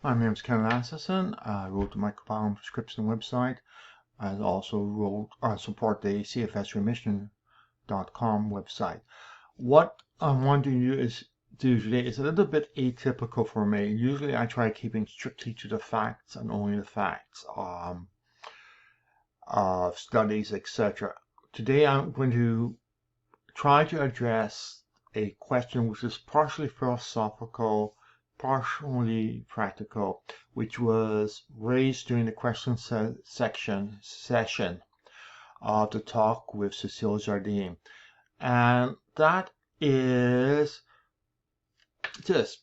My name is Ken Lasseson. I wrote the Microbiome prescription website. I also support the CFSremission.com website. What I want to do today is a little bit atypical for me. Usually I try keeping strictly to the facts and only the facts of studies, etc. Today I'm going to try to address a question which is partially philosophical, partially practical, which was raised during the question session of the talk with Cecile Jardine. And that is this.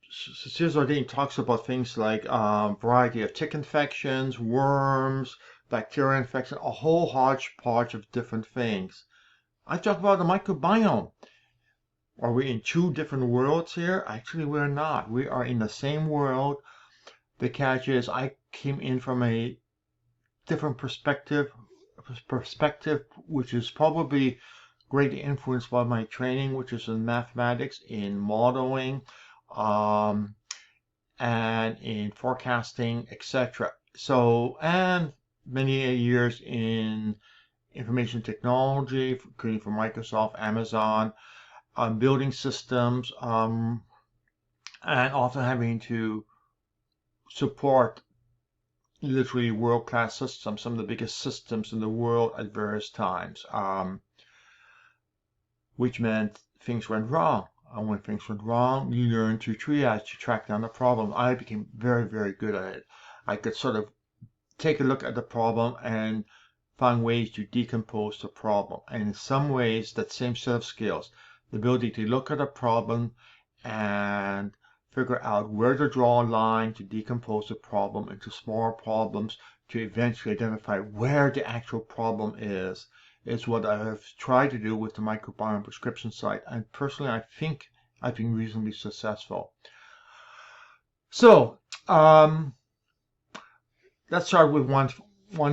Cecile Jardine talks about things like variety of tick infections, worms, bacteria infection, a whole hodgepodge of different things. I talk about the microbiome. Are we in two different worlds here? Actually, we're not. We are in the same world. The catch is I came in from a different perspective, which is probably greatly influenced by my training, which is in mathematics, in modeling, and in forecasting, etc. So, and many years in information technology, including for Microsoft, Amazon, building systems, and often having to support literally world-class systems, some of the biggest systems in the world at various times, which meant things went wrong. And when things went wrong, you learn to triage, to track down the problem. I became very, very good at it. I could sort of take a look at the problem and find ways to decompose the problem. And in some ways, that same set of skills, the ability to look at a problem and figure out where to draw a line to decompose the problem into smaller problems to eventually identify where the actual problem is what I have tried to do with the microbiome prescription site. And personally, I think I've been reasonably successful. So, let's start with one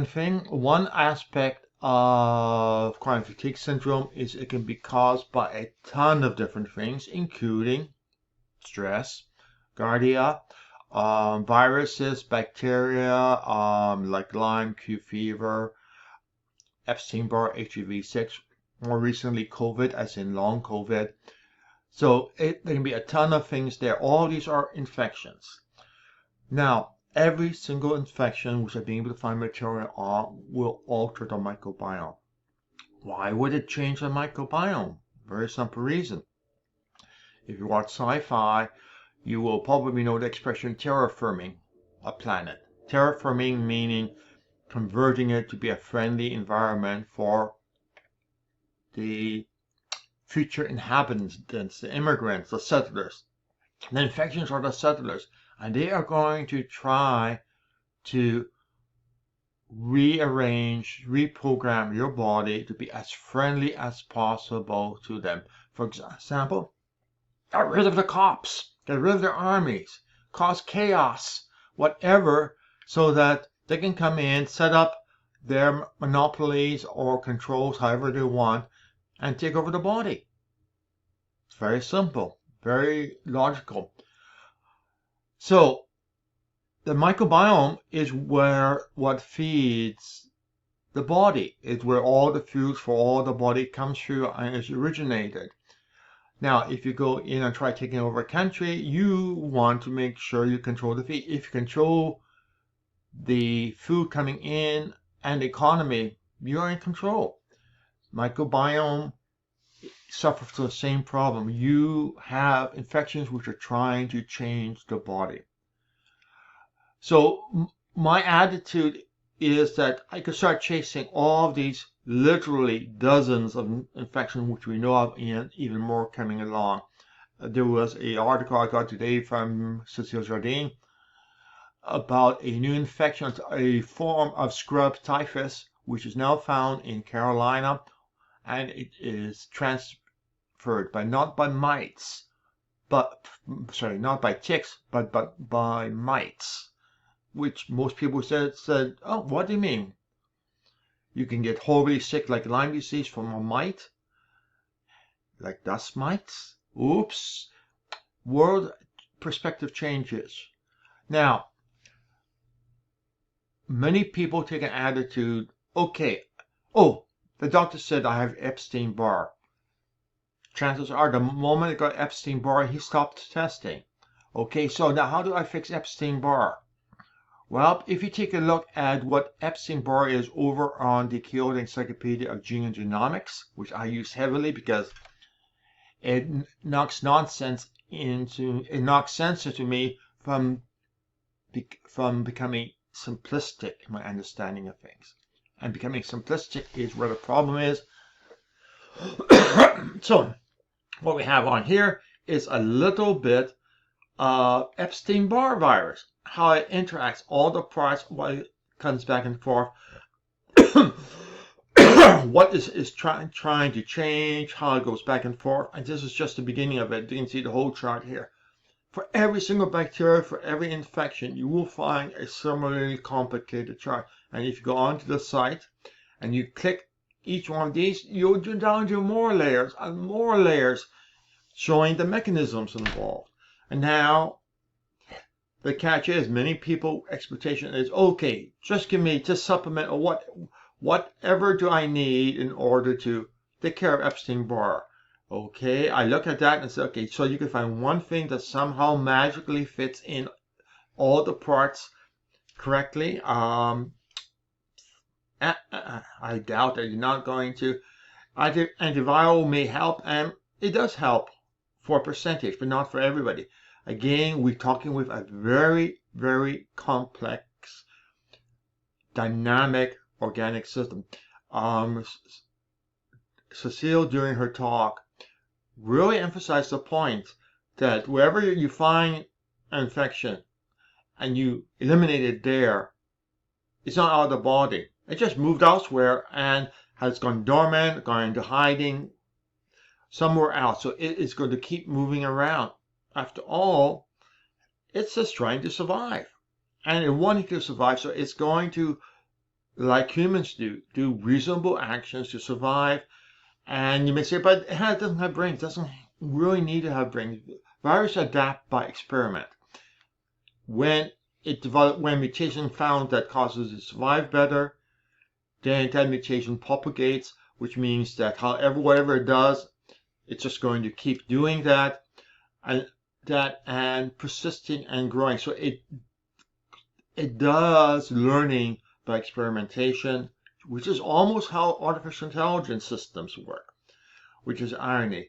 thing. One aspect of chronic fatigue syndrome is it can be caused by a ton of different things, including stress, giardia, viruses, bacteria, like Lyme, Q fever, Epstein-Barr, HIV-6, more recently COVID, as in long COVID. So there can be a ton of things there. All these are infections. Now, every single infection which I've been able to find material on will alter the microbiome. Why would it change the microbiome? Very simple reason. If you watch sci-fi, you will probably know the expression terraforming a planet. Terraforming meaning converting it to be a friendly environment for the future inhabitants, the immigrants, the settlers. The infections are the settlers, and they are going to try to rearrange, reprogram your body to be as friendly as possible to them. For example, get rid of the cops, get rid of their armies, cause chaos, whatever, so that they can come in, set up their monopolies or controls however they want, and take over the body. It's very simple, very logical. So the microbiome is what feeds the body. It's where all the foods for all the body comes through and is originated. Now, if you go in and try taking over a country, you want to make sure you control the feed. If you control the food coming in and the economy, you're in control. Microbiome suffers from the same problem. You have infections which are trying to change the body. So my attitude is that I could start chasing all of these literally dozens of infections which we know of, and even more coming along. There was an article I got today from Cecile Jardine about a new infection, a form of scrub typhus, which is now found in Carolina, and it is transferred not by mites, not by ticks, but by mites. Which most people said, oh, what do you mean? You can get horribly sick like Lyme disease from a mite? Like dust mites? Oops. World perspective changes. Now, many people take an attitude, okay, oh, the doctor said I have Epstein-Barr. Chances are the moment I got Epstein-Barr, he stopped testing. Okay, so now how do I fix Epstein-Barr? Well, if you take a look at what Epstein-Barr is over on the Kyoto Encyclopedia of Gene and Genomics, which I use heavily because it knocks sense into me from becoming simplistic in my understanding of things. And becoming simplistic is where the problem is. So, what we have on here is a little bit of Epstein-Barr virus, how it interacts, all the parts, what it comes back and forth, what is trying to change, how it goes back and forth, and this is just the beginning of it. You can see the whole chart here. For every single bacteria, for every infection, you will find a similarly complicated chart. And if you go onto the site and you click each one of these, you'll go down to more layers and more layers showing the mechanisms involved. And now, the catch is, many people expectation is, okay, just give me, just supplement, or whatever do I need in order to take care of Epstein-Barr. Okay, I look at that and say, okay, so you can find one thing that somehow magically fits in all the parts correctly. I doubt that you're not going to. Antiviral may help, and it does help for a percentage, but not for everybody. Again, we're talking with a very, very complex, dynamic organic system. Cecile, during her talk, really emphasized the point that wherever you find an infection and you eliminate it there, it's not out of the body. It just moved elsewhere and has gone dormant, gone into hiding somewhere else. So it is going to keep moving around. After all, it's just trying to survive. And it wanting to survive, so it's going to, like humans do reasonable actions to survive. And you may say, but it doesn't have brains. It doesn't really need to have brains. Viruses adapt by experiment. When mutation found that causes it to survive better, then that mutation propagates, which means that whatever it does, it's just going to keep doing that and persisting and growing. So it does learning by experimentation, which is almost how artificial intelligence systems work, which is irony.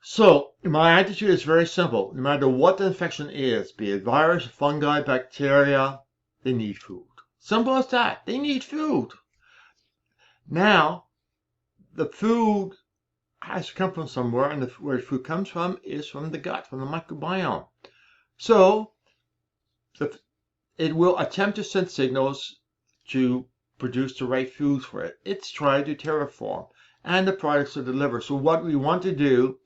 So my attitude is very simple. No matter what the infection is, be it virus, fungi, bacteria, they need food. Simple as that. They need food. Now, the food has to come from somewhere, and where the food comes from is from the gut, from the microbiome. So it will attempt to send signals to produce the right foods for it. It's trying to terraform, and the products to deliver. So what we want to do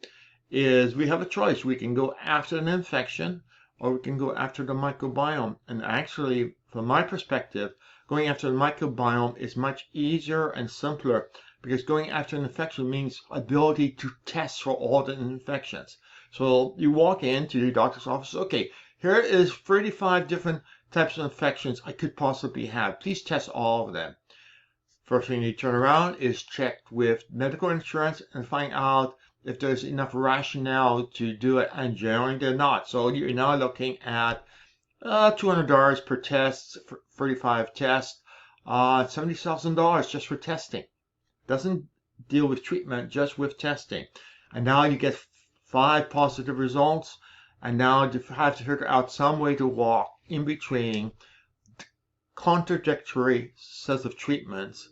is we have a choice. We can go after an infection, or we can go after the microbiome. And actually, from my perspective, going after the microbiome is much easier and simpler, because going after an infection means ability to test for all the infections. So you walk into the doctor's office, okay, here is 35 different types of infections I could possibly have. Please test all of them. First thing you turn around is check with medical insurance and find out if there's enough rationale to do it, and generally they're not. So you're now looking at $200 per test, 35 tests, $70,000 just for testing. Doesn't deal with treatment, just with testing. And now you get 5 positive results, and now you have to figure out some way to walk in between contradictory sets of treatments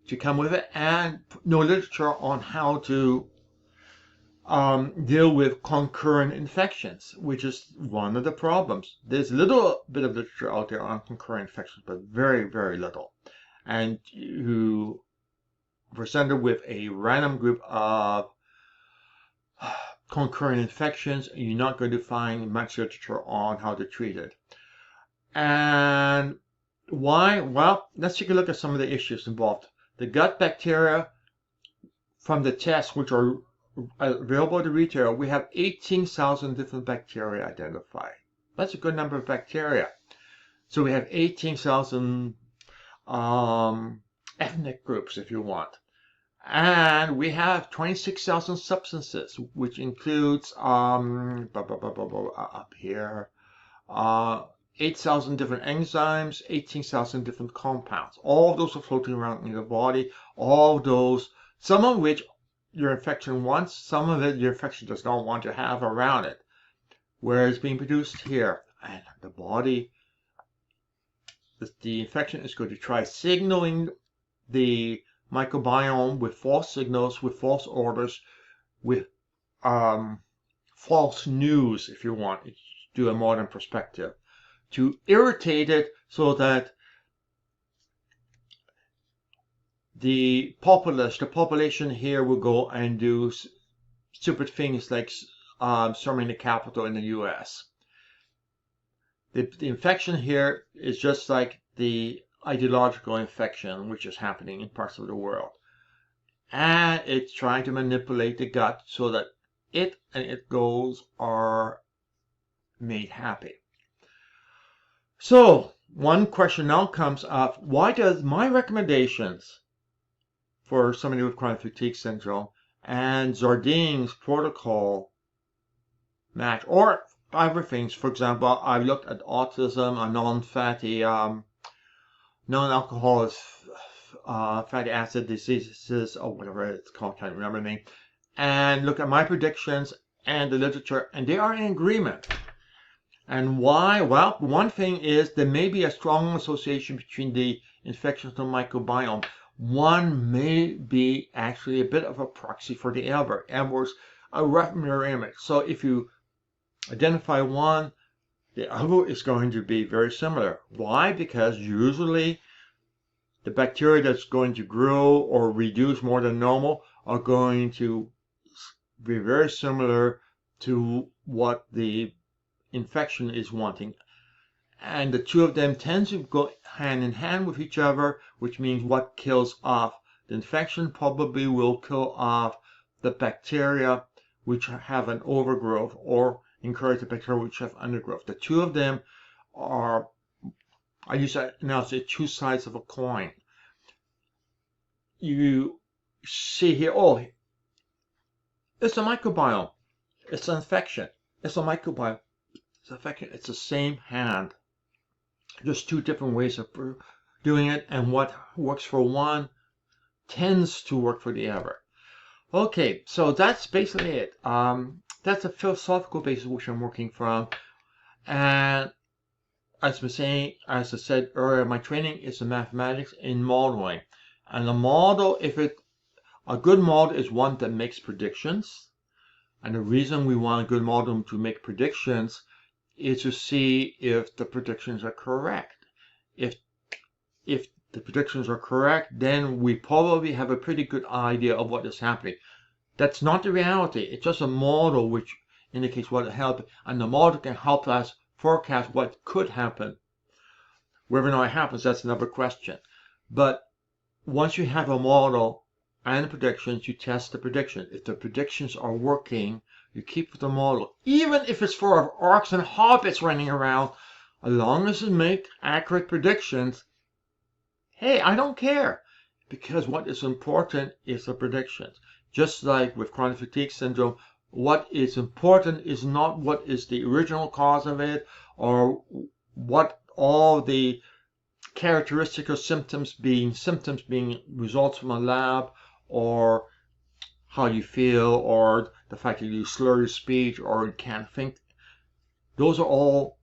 to come with it, and no literature on how to deal with concurrent infections, which is one of the problems. There's a little bit of literature out there on concurrent infections, but very, very little. And you presented with a random group of concurrent infections, you're not going to find much literature on how to treat it. And why? Well, let's take a look at some of the issues involved. The gut bacteria from the tests, which are available to retail, we have 18,000 different bacteria identified. That's a good number of bacteria. So we have 18,000 ethnic groups, if you want. And we have 26,000 substances, which includes up here 8,000 different enzymes, 18,000 different compounds. All of those are floating around in your body. All of those, some of which your infection wants, some of it your infection does not want to have around it. Where it's being produced here, and the body, the infection is going to try signaling the microbiome with false signals, with false orders, with false news, if you want to do a modern perspective, to irritate it so that the populace, the population here will go and do stupid things like storming the Capitol in the US. The infection here is just like the ideological infection which is happening in parts of the world. And it's trying to manipulate the gut so that it and its goals are made happy. So one question now comes up, why does my recommendations for somebody with chronic fatigue syndrome and Zardin's protocol match, or other things? For example, I looked at autism, a non-fatty, non-alcoholic fatty acid diseases, or whatever it's called, I can't remember the name, and look at my predictions and the literature, and they are in agreement. And why? Well, one thing is there may be a strong association between the infections and the microbiome. One may be actually a bit of a proxy for the other, and works a rough mirror image. So if you identify one, the other is going to be very similar. Why? Because usually the bacteria that's going to grow or reduce more than normal are going to be very similar to what the infection is wanting. And the two of them tend to go hand in hand with each other, which means what kills off the infection probably will kill off the bacteria which have an overgrowth, or encourage the bacteria which have undergrowth. The two of them are, I use that analogy, two sides of a coin. You see here, oh, it's a microbiome, it's an infection, it's a microbiome, it's an infection, it's the same hand. Just two different ways of doing it, and what works for one tends to work for the other. Okay, so that's basically it. That's a philosophical basis which I'm working from, and as I said earlier, my training is in mathematics in modeling, and a model, a good model is one that makes predictions, and the reason we want a good model to make predictions is to see if the predictions are correct. If the predictions are correct, then we probably have a pretty good idea of what is happening. That's not the reality. It's just a model which indicates what happened, and the model can help us forecast what could happen. Whether or not it happens, that's another question. But once you have a model and the predictions, you test the predictions. If the predictions are working, you keep with the model. Even if it's full of orcs and hobbits running around, as long as you make accurate predictions, hey, I don't care. Because what is important is the predictions. Just like with chronic fatigue syndrome, what is important is not what is the original cause of it, or what all the characteristic of symptoms being results from a lab, or how you feel, or the fact that you slur your speech or you can't think. Those are all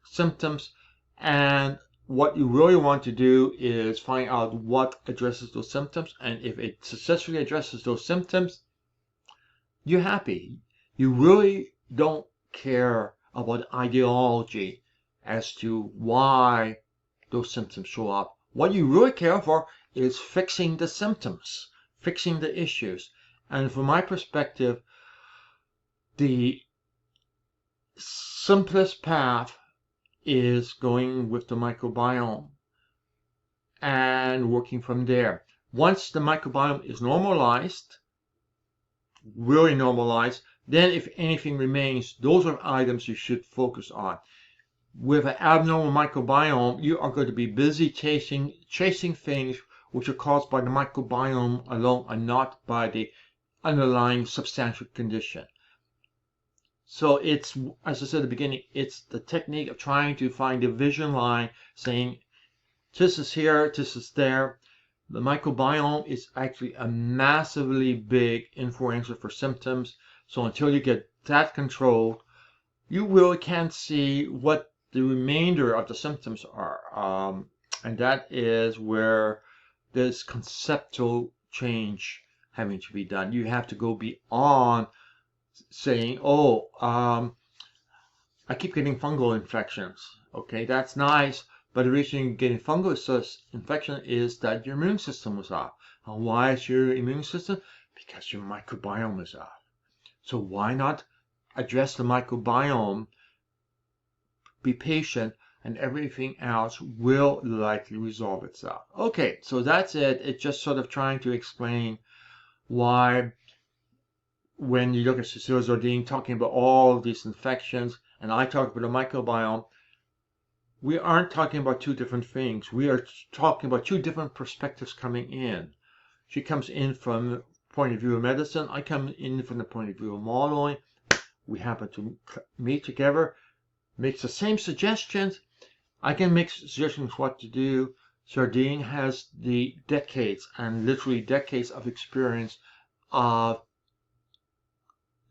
symptoms, and what you really want to do is find out what addresses those symptoms, and if it successfully addresses those symptoms, you're happy. You really don't care about ideology as to why those symptoms show up. What you really care for is fixing the symptoms, fixing the issues. And from my perspective, the simplest path is going with the microbiome and working from there. Once the microbiome is normalized, really normalized, Then if anything remains, those are items you should focus on. With an abnormal microbiome, you are going to be busy chasing things which are caused by the microbiome alone and not by the underlying substantial condition. So it's, as I said at the beginning, it's the technique of trying to find a vision line, saying this is here, this is there. The microbiome is actually a massively big influencer for symptoms. So until you get that controlled, you really can't see what the remainder of the symptoms are. And that is where there's conceptual change having to be done. You have to go beyond saying, oh, I keep getting fungal infections. Okay, that's nice. But the reason you're getting fungal infection is that your immune system was off. And why is your immune system? Because your microbiome is off. So why not address the microbiome, be patient, and everything else will likely resolve itself. Okay, so that's it. It's just sort of trying to explain why when you look at Cecilia Zordine talking about all of these infections, and I talk about the microbiome, we aren't talking about two different things. We are talking about two different perspectives coming in. She comes in from the point of view of medicine. I come in from the point of view of modeling. We happen to meet together, makes the same suggestions. I can make suggestions what to do. Zordine has the decades and literally decades of experience, of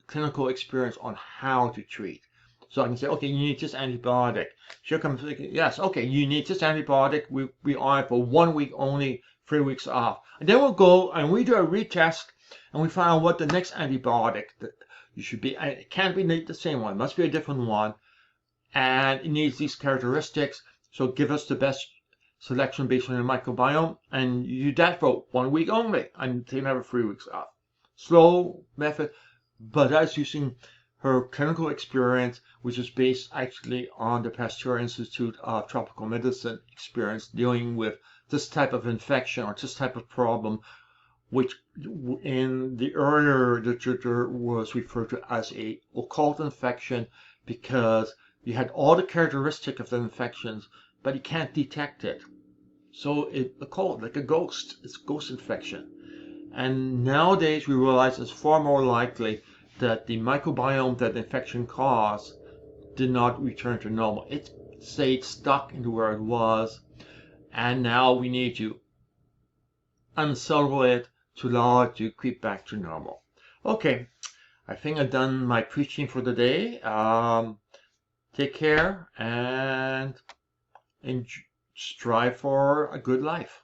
clinical experience on how to treat. So I can say, okay, you need this antibiotic. She'll come thinking, yes, okay, you need this antibiotic. We on it for 1 week only, 3 weeks off. And then we'll go and we do a retest and we find out what the next antibiotic that you should be. It can't be the same one. It must be a different one. And it needs these characteristics. So give us the best selection based on your microbiome. And you do that for 1 week only. And then have 3 weeks off. Slow method, but that's using her clinical experience, which is based actually on the Pasteur Institute of Tropical Medicine experience dealing with this type of infection or this type of problem, which in the earlier literature was referred to as a occult infection because you had all the characteristics of the infections, but you can't detect it. So it's occult, like a ghost. It's a ghost infection. And nowadays we realize it's far more likely that the microbiome that the infection caused did not return to normal. It stayed stuck into where it was, and now we need to unsettle it to allow it to creep back to normal. Okay, I think I've done my preaching for the day. Take care and strive for a good life.